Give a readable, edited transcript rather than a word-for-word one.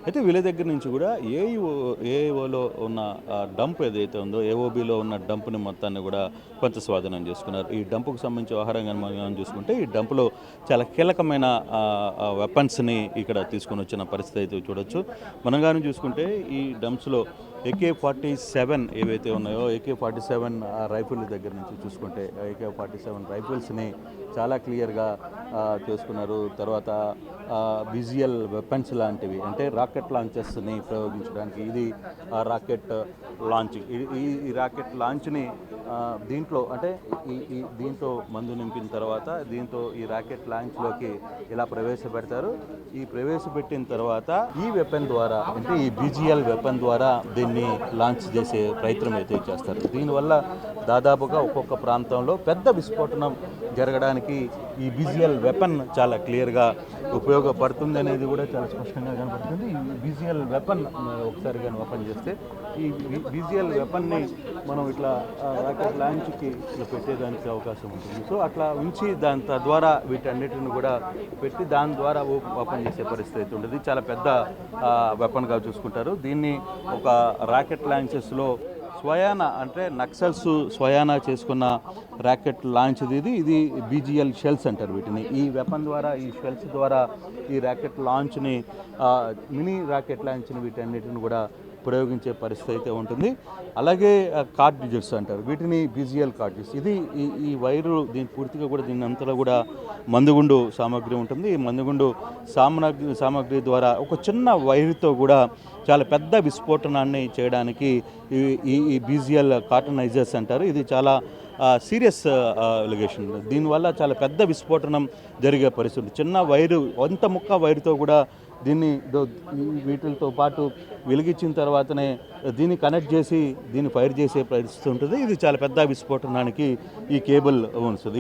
అయితే వీళ్ళ దగ్గర నుంచి కూడా ఏఈఓలో ఉన్న డంప్ ఏదైతే ఉందో ఏఓబిలో ఉన్న డంప్ని మొత్తాన్ని కూడా కొంత స్వాధీనం చేసుకున్నారు. ఈ డంపుకు సంబంధించి వ్యవహారం కానీ మనం చూసుకుంటే ఈ డంపులో చాలా కీలకమైన వెపన్స్ని ఇక్కడ తీసుకొని వచ్చిన పరిస్థితి అయితే చూడొచ్చు. మనం కానీ చూసుకుంటే ఈ డంప్స్లో AK-47 ఏవైతే ఉన్నాయో AK-47 రైఫిల్ దగ్గర నుంచి చూసుకుంటే AK-47 రైఫిల్స్ని చాలా క్లియర్గా చేసుకున్నారు. తర్వాత విజువల్ వెపన్స్ లాంటివి అంటే రాకెట్ లాంచెస్ని ప్రయోగించడానికి ఇది రాకెట్ లాంచ్ ఈ రాకెట్ లాంచ్ని దీంట్లో అంటే దీంతో మందు నింపిన తర్వాత దీంతో ఈ రాకెట్ లాంచ్లోకి ఇలా ప్రవేశపెడతారు. ఈ ప్రవేశపెట్టిన తర్వాత ఈ వెపన్ ద్వారా అంటే ఈ BGL వెపన్ ద్వారా దీన్ని లాంచ్ చేసే ప్రయత్నం అయితే చేస్తారు. దీనివల్ల దాదాపుగా ఒక్కొక్క ప్రాంతంలో పెద్ద విస్ఫోటనం జరగడానికి ఈ BGL వెపన్ చాలా క్లియర్గా ఉపయోగపడుతుంది అనేది కూడా చాలా స్పష్టంగా కనపడుతుంది. ఈ BGL వెపన్ ఒకసారి కానీ ఓపెన్ చేస్తే ఈ BGL వెపన్ని మనం ఇట్లా రాకెట్ లాంచ్కి ఇట్లా పెట్టేదానికి అవకాశం ఉంటుంది. సో అట్లా ఉంచి దాని తద్వారా వీటన్నిటిని కూడా పెట్టి దాని ద్వారా ఓపెన్ చేసే పరిస్థితి అయితే ఉంటుంది. చాలా పెద్ద వెపన్గా చూసుకుంటారు. దీన్ని ఒక రాకెట్ లాంచెస్లో స్వయాన అంటే నక్సల్స్ స్వయాన చేసుకున్న రాకెట్ లాంచ్ ఇది BGL షెల్స్ అంటారు వీటిని. ఈ వెపన్ ద్వారా ఈ షెల్స్ ద్వారా ఈ రాకెట్ లాంచ్ని మినీ రాకెట్ లాంచ్ని వీటన్నిటిని కూడా ప్రయోగించే పరిస్థితి అయితే ఉంటుంది. అలాగే కార్ట్రిడ్జెస్ అంటారు వీటిని BGL కార్ట్రిడ్జెస్. ఇది ఈ వైరు దీని పూర్తిగా కూడా దీని అంతలో కూడా మందుగుండు సామాగ్రి ఉంటుంది. ఈ మందుగుండు సామాగ్రి ద్వారా ఒక చిన్న వైరుతో కూడా చాలా పెద్ద విస్ఫోటనాన్ని చేయడానికి ఈ BGL కార్టనైజర్స్ అంటారు. ఇది చాలా సీరియస్ ఎలిగేషన్. దీనివల్ల చాలా పెద్ద విస్ఫోటనం జరిగే పరిస్థితి. చిన్న వైరు వంత ముక్క వైరుతో కూడా దీన్ని వీటితో పాటు వెలిగించిన తర్వాతనే దీన్ని కనెక్ట్ చేసి దీన్ని ఫైర్ చేసే పరిస్థితి ఉంటుంది. ఇది చాలా పెద్ద విస్ఫోటనానికి ఈ కేబుల్ ఉంటుంది.